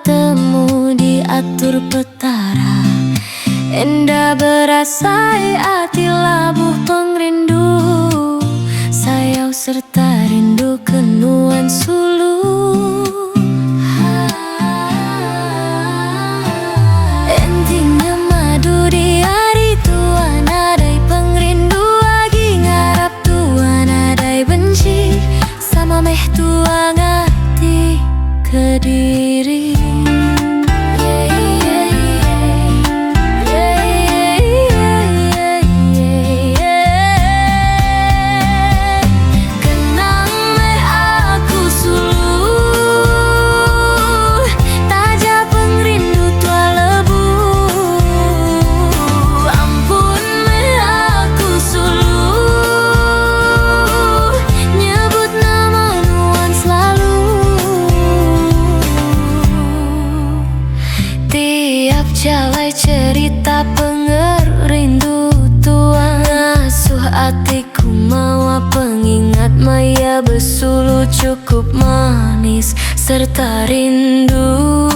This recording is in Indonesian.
temu diatur petara, endah berasai ati labuh pengrindu, sayau serta rindu kenuan sulu. Entingnya madu di hari tua, nadai pengrindu lagi ngarap tua, nadai benci sama meh tua ngati kediri. Jalai cerita pengerindu tua, ngasuh atiku mawa pengingat maya besulu cukup manis serta rindu.